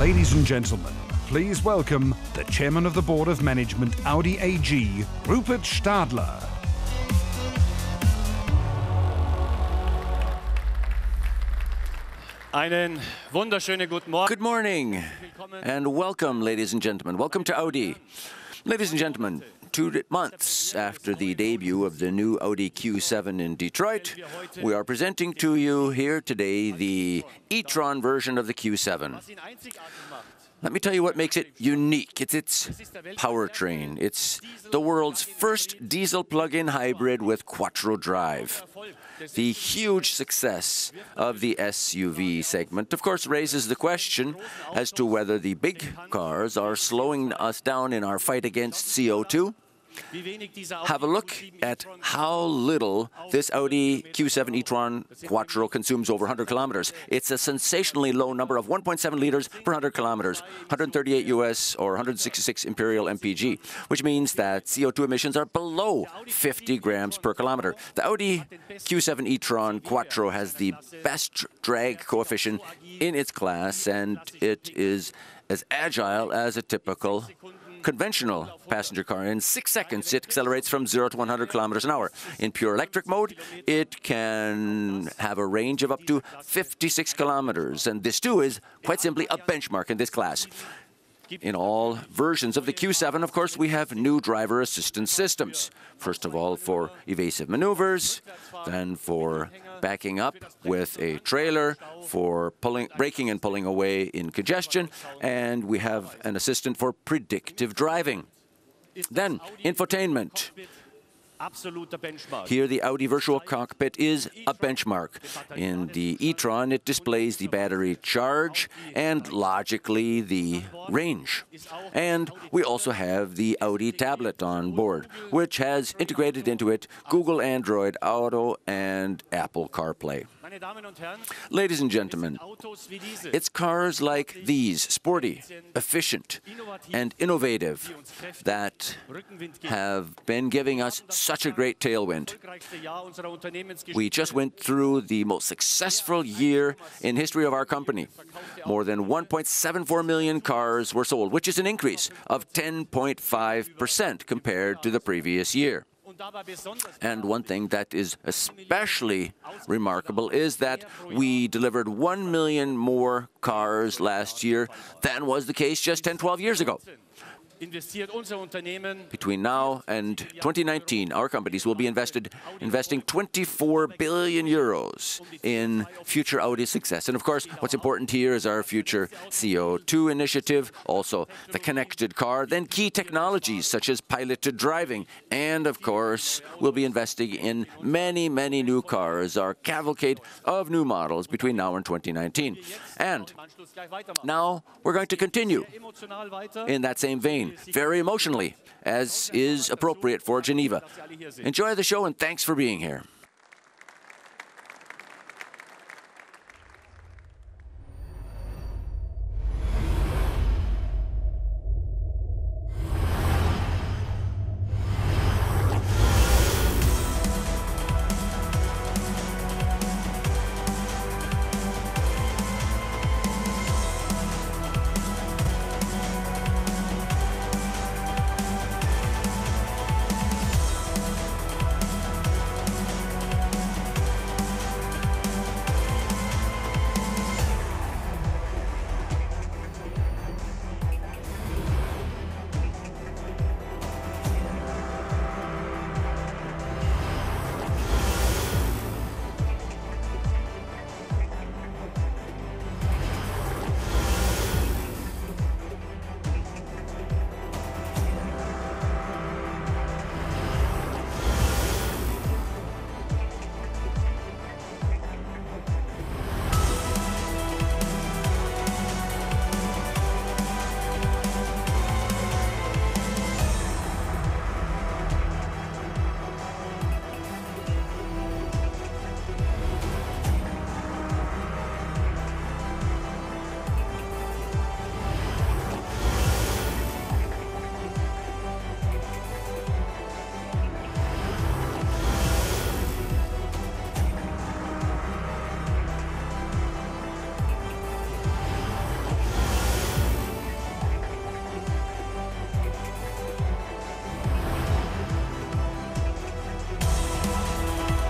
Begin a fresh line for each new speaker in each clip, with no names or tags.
Ladies and gentlemen, please welcome the Chairman of the Board of Management Audi AG, Rupert Stadler.
Einen wunderschönen guten Morgen.
Good morning and welcome, ladies and gentlemen. Welcome to Audi. Ladies and gentlemen, 2 months after the debut of the new Audi Q7 in Detroit, we are presenting to you here today the e-tron version of the Q7. Let me tell you what makes it unique. It's its powertrain. It's the world's first diesel plug-in hybrid with quattro drive. The huge success of the SUV segment, of course, raises the question as to whether the big cars are slowing us down in our fight against CO2. Have a look at how little this Audi Q7 e-tron Quattro consumes over 100 kilometers. It's a sensationally low number of 1.7 liters per 100 kilometers, 138 US or 166 Imperial MPG, which means that CO2 emissions are below 50 grams per kilometer. The Audi Q7 e-tron Quattro has the best drag coefficient in its class, and it is as agile as a typical conventional passenger car. In 6 seconds, it accelerates from 0 to 100 kilometers an hour. In pure electric mode, it can have a range of up to 56 kilometers, and this too is quite simply a benchmark in this class. In all versions of the Q7, of course, we have new driver assistance systems. First of all, for evasive maneuvers, then for backing up with a trailer, for braking and pulling away in congestion, and we have an assistant for predictive driving. Then, infotainment. Here, the Audi Virtual Cockpit is a benchmark. In the e-tron, it displays the battery charge and, logically, the range. And we also have the Audi tablet on board, which has integrated into it Google Android Auto and Apple CarPlay. Ladies and gentlemen, it's cars like these, sporty, efficient, and innovative, that have been giving us such a great tailwind. We just went through the most successful year in history of our company. More than 1.74 million cars were sold, which is an increase of 10.5% compared to the previous year. And one thing that is especially remarkable is that we delivered 1 million more cars last year than was the case just 10-12 years ago. Between now and 2019, our companies will be investing 24 billion euros in future Audi success. And of course, what's important here is our future CO2 initiative, also the connected car, then key technologies such as piloted driving, and of course, we'll be investing in many, many new cars, our cavalcade of new models between now and 2019. And now we're going to continue in that same vein, very emotionally, as is appropriate for Geneva. Enjoy the show and thanks for being here.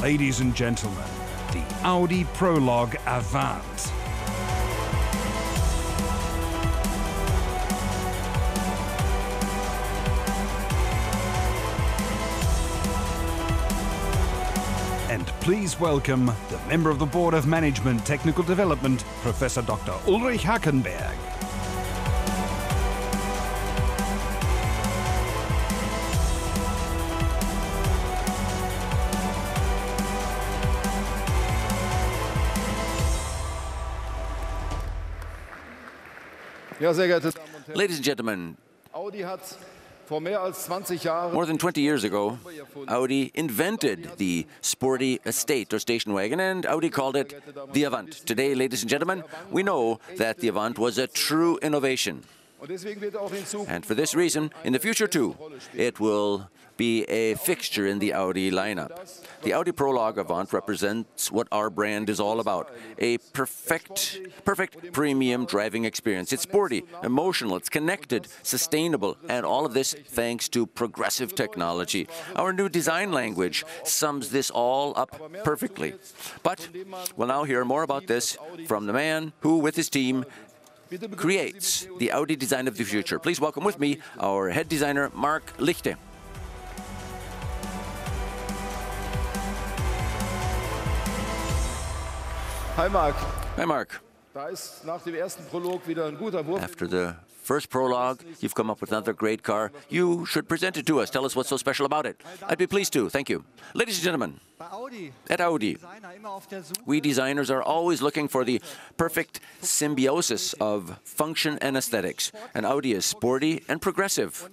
Ladies and gentlemen, the Audi Prologue Avant. And please welcome the member of the Board of Management Technical Development, Professor Dr. Ulrich Hackenberg.
Ja, sehr geehrte Damen und Herren,
Ladies and gentlemen,
Audi hat vor mehr als 20 Jahren
more than 20 years ago, Audi invented the sporty estate or station wagon, and Audi called it the Avant. Today, ladies and gentlemen, we know that the Avant was a true innovation.
und deswegen wird auch in Zukunft
And for this reason, in the future too, it will be a fixture in the Audi lineup. The Audi Prologue Avant represents what our brand is all about, a perfect premium driving experience. It's sporty, emotional, it's connected, sustainable, and all of this thanks to progressive technology. Our new design language sums this all up perfectly. But we'll now hear more about this from the man who, with his team, creates the Audi design of the future. Please welcome with me our head designer, Mark Lichte.
Hi Marc,
Hi, Mark.
da ist nach dem ersten Prolog wieder ein guter Wurf.
After the first prologue, you've come up with another great car. You should present it to us. Tell us what's so special about it. I'd be pleased to. Thank you. Ladies and gentlemen, at Audi, we designers are always looking for the perfect symbiosis of function and aesthetics. And Audi is sporty and progressive.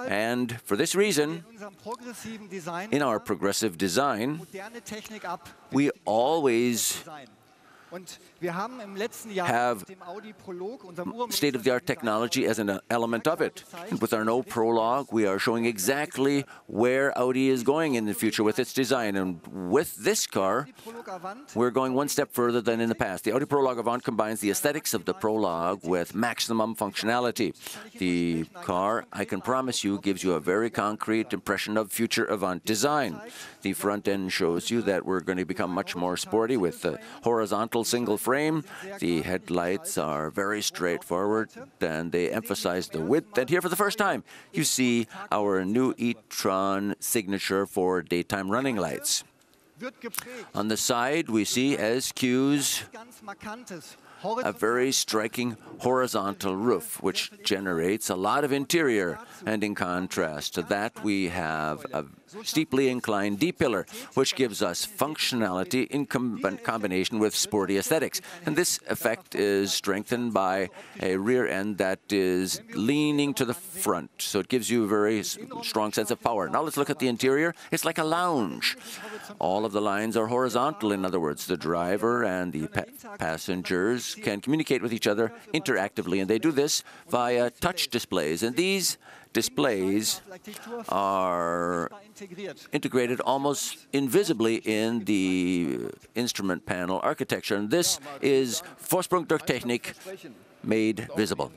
And for this reason, in our progressive design, we always have state-of-the-art technology as an element of it. And with our no prologue, we are showing exactly where Audi is going in the future with its design. And with this car, we're going one step further than in the past. The Audi Prologue Avant combines the aesthetics of the Prologue with maximum functionality. The car, I can promise you, gives you a very concrete impression of future Avant design. The front end shows you that we're going to become much more sporty with the horizontal single frame. The headlights are very straightforward and they emphasize the width. And here for the first time, you see our new e-tron signature for daytime running lights. On the side, we see as cues a very striking horizontal roof, which generates a lot of interior. And in contrast to that, we have a steeply inclined D-pillar, which gives us functionality in combination with sporty aesthetics. And this effect is strengthened by a rear end that is leaning to the front, so it gives you a very strong sense of power. Now let's look at the interior. It's like a lounge. All of the lines are horizontal. In other words, the driver and the passengers can communicate with each other interactively, and they do this via touch displays. And these displays are integrated almost invisibly in the instrument panel architecture. And this is Vorsprung durch Technik made visible.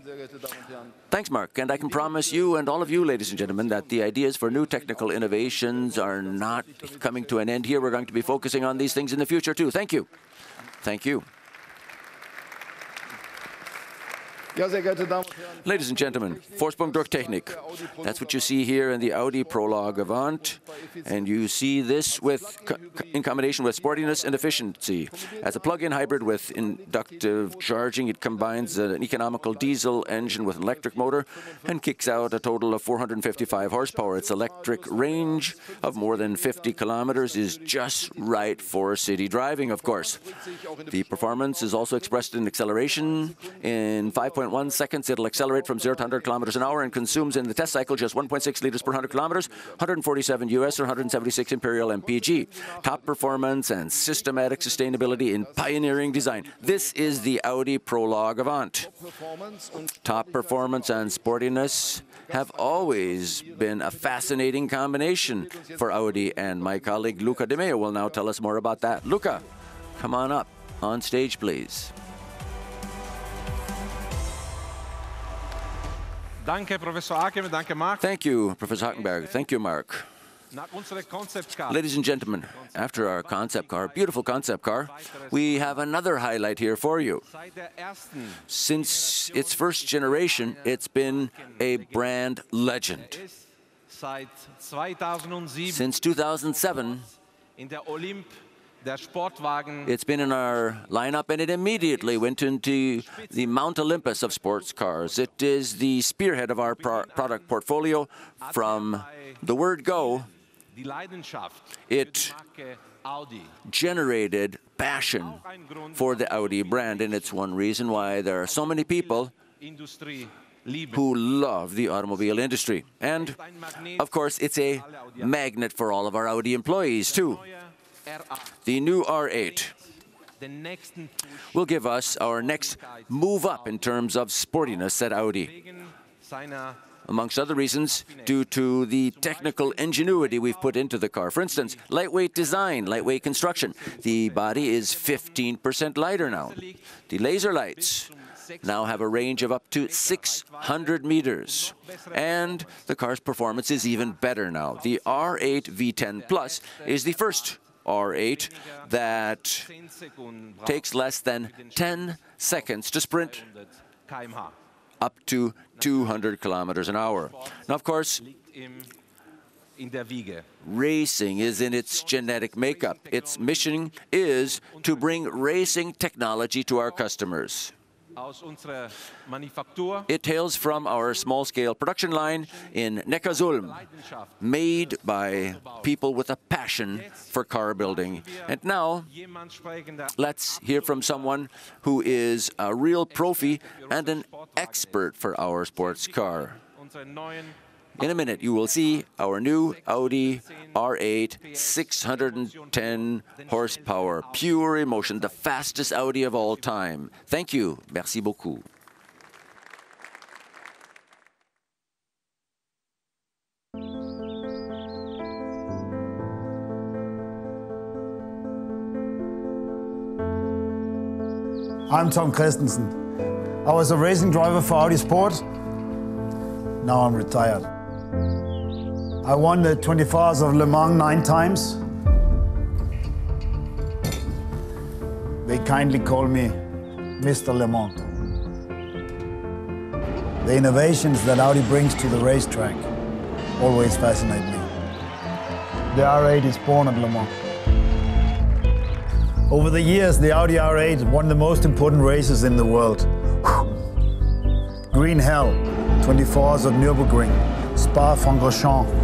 Thanks, Mark. And I can promise you and all of you, ladies and gentlemen, that the ideas for new technical innovations are not coming to an end here. We're going to be focusing on these things in the future, too. Thank you. Thank you.
Ja, sehr geehrte Damen und Herren,
Ladies and gentlemen, Vorsprung durch Technik. That's what you see here in the Audi Prologue Avant. And you see this in combination with sportiness and efficiency. As a plug-in hybrid with inductive charging, it combines an economical diesel engine with an electric motor and kicks out a total of 455 horsepower. Its electric range of more than 50 kilometers is just right for city driving, of course. The performance is also expressed in acceleration. In 5.1 seconds, it'll accelerate from 0 to 100 kilometers an hour and consumes in the test cycle just 1.6 liters per 100 kilometers, 147 US or 176 Imperial MPG. Top performance and systematic sustainability in pioneering design. This is the Audi Prologue Avant. Top performance and sportiness have always been a fascinating combination for Audi, and my colleague Luca De Meo will now tell us more about that. Luca, come on up on stage, please.
Danke, Professor Ackermann. Danke, Mark.
Thank you, Professor Hackenberg. Thank you, Mark. Ladies and gentlemen, after our concept car, beautiful concept car, we have another highlight here for you. Since its first generation, it's been a brand legend. Since 2007, it's been in our lineup, and it immediately went into the Mount Olympus of sports cars. It is the spearhead of our product portfolio. From the word go, it generated passion for the Audi brand, and it's one reason why there are so many people who love the automobile industry. And, of course, it's a magnet for all of our Audi employees, too. The new R8 will give us our next move up in terms of sportiness at Audi. Amongst other reasons, due to the technical ingenuity we've put into the car. For instance, lightweight design, lightweight construction. The body is 15% lighter now. The laser lights now have a range of up to 600 meters. And the car's performance is even better now. The R8 V10 Plus is the first R8 that takes less than 10 seconds to sprint up to 200 kilometers an hour. Now, of course, racing is in its genetic makeup. Its mission is to bring racing technology to our customers. It hails from our small-scale production line in Neckarsulm, made by people with a passion for car building. And now, let's hear from someone who is a real profi and an expert for our sports car. In a minute, you will see our new Audi R8 610 horsepower, pure emotion, the fastest Audi of all time. Thank you. Merci beaucoup.
I'm Tom Christensen. I was a racing driver for Audi Sport. Now I'm retired. I won the 24 Hours of Le Mans 9 times. They kindly call me Mr. Le Mans. The innovations that Audi brings to the racetrack always fascinate me. The R8 is born at Le Mans. Over the years, the Audi R8 won the most important races in the world. Green Hell, 24 Hours of Nürburgring, Spa-Francorchamps.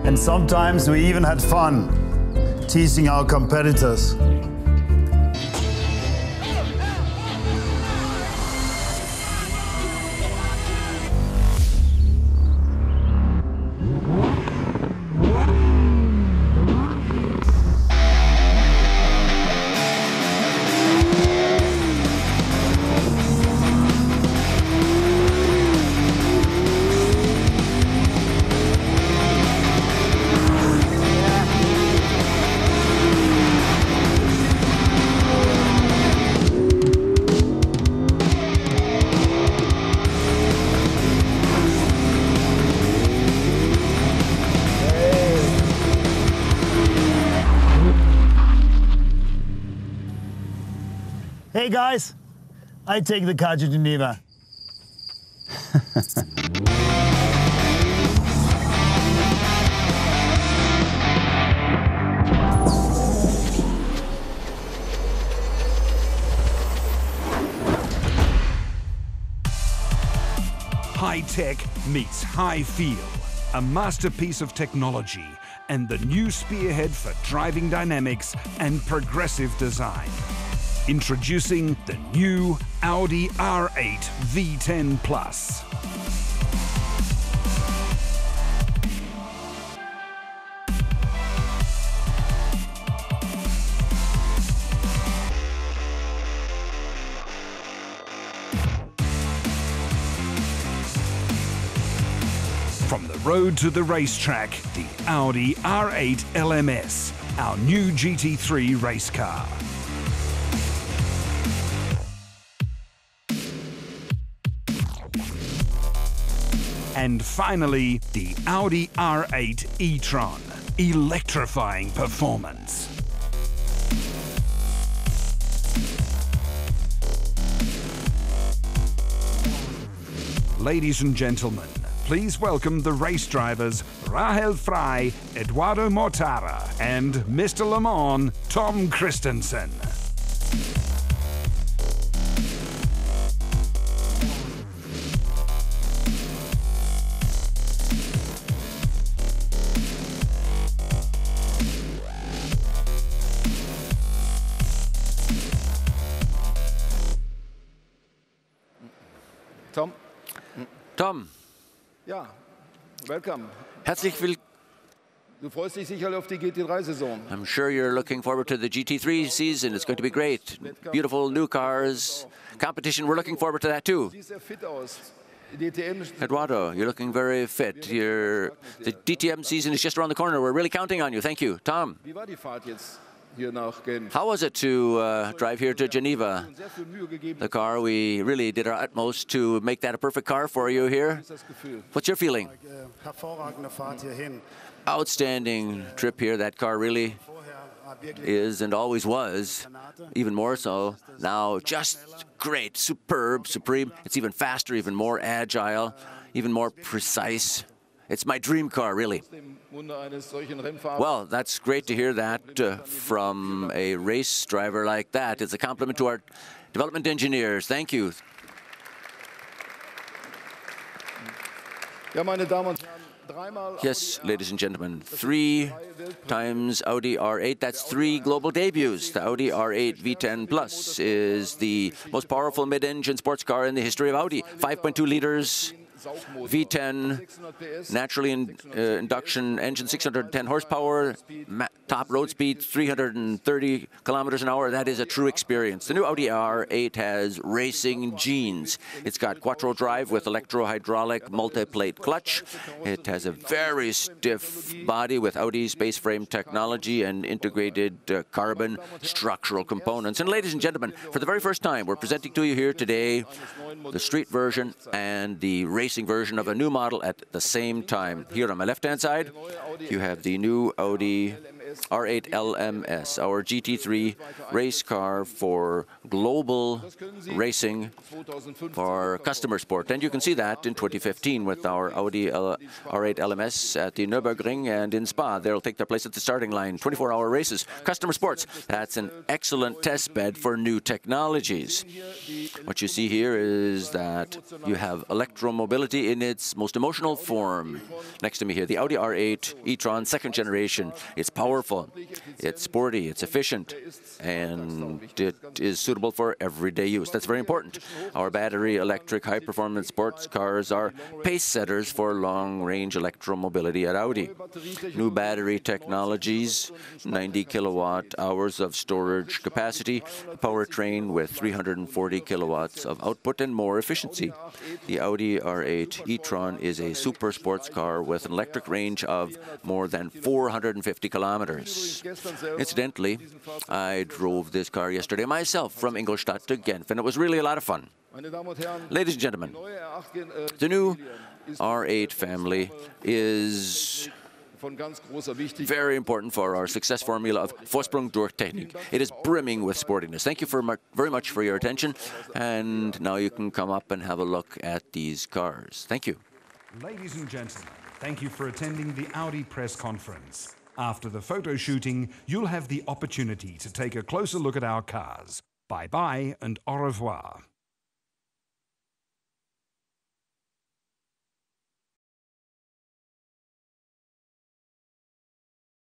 And sometimes we even had fun, teasing our competitors. Hey guys, I take the car to Geneva.
High tech meets high feel, a masterpiece of technology and the new spearhead for driving dynamics and progressive design. Introducing the new Audi R8 V10 Plus. From the road to the racetrack, the Audi R8 LMS, our new GT3 race car. And finally, the Audi R8 e-tron. Electrifying performance. Ladies and gentlemen, please welcome the race drivers Rahel Frey, Eduardo Mortara, and Mr. Le Mans, Tom Christensen.
Tom?
Tom,
Ja, welcome.
herzlich willkommen.
Du freust dich sicher auf die GT3-Saison.
I'm sure you're looking forward to the GT3 season. It's going to be great. Beautiful new cars, competition. We're looking forward to that too.
Siehst sehr fit aus. Die DTM.
Eduardo, you're looking very fit. The DTM season is just around the corner. We're really counting on you. Thank you. Tom,
Wie war die Fahrt jetzt hier nach Genf?
how was it to drive here to Geneva?
Sehr viel Mühe gegeben.
The car, we really did our utmost to make that a perfect car for you here.
Das Gefühl.
What's your feeling?
Hervorragende Fahrt hierhin.
Outstanding trip here. That car really is and always was, even more so. Now, just great, superb, supreme. It's even faster, even more agile, even more precise. It's my dream car, really.
Dem Wunder eines solchen Rennfahrers.
Well, that's great to hear that from a race driver like that. It's a compliment to our development engineers. Thank you.
Ja, meine Damen und Herren, dreimal
Yes, ladies and gentlemen, 3 times Audi R8, that's 3 global debuts. The Audi R8 V10 Plus is the most powerful mid-engine sports car in the history of Audi. 5.2 liters, V10, naturally induction engine, 610 horsepower, top road speed 330 kilometers an hour. That is a true experience. The new Audi R8 has racing genes. It's got quattro drive with electro-hydraulic multi-plate clutch. It has a very stiff body with Audi's base frame technology and integrated carbon structural components. And ladies and gentlemen, for the very first time, we're presenting to you here today the street version and the racing version of a new model at the same time. Here on my left-hand side, you have the new Audi R8 LMS, our GT3 race car for global racing for customer sport. And you can see that in 2015 with our Audi R8 LMS at the Nürburgring and in Spa. They'll take their place at the starting line. 24-hour races, customer sports. That's an excellent test bed for new technologies. What you see here is that you have electromobility in its most emotional form. Next to me here, the Audi R8 e-tron second generation. It's powerful, it's sporty, it's efficient, and it is suitable for everyday use. That's very important. Our battery electric high-performance sports cars are pace setters for long-range electromobility at Audi. New battery technologies, 90 kilowatt hours of storage capacity, a powertrain with 340 kilowatts of output and more efficiency. The Audi R8 e-tron is a super sports car with an electric range of more than 450 kilometers. Incidentally, I drove this car yesterday myself from Ingolstadt to Genf, and it was really a lot of fun. Ladies and gentlemen, the new R8 family is very important for our success formula of Vorsprung durch Technik. It is brimming with sportiness. Thank you very much for your attention, and now you can come up and have a look at these cars. Thank you.
Ladies and gentlemen, thank you for attending the Audi press conference. After the photo shooting, you'll have the opportunity to take a closer look at our cars. Bye-bye and au revoir.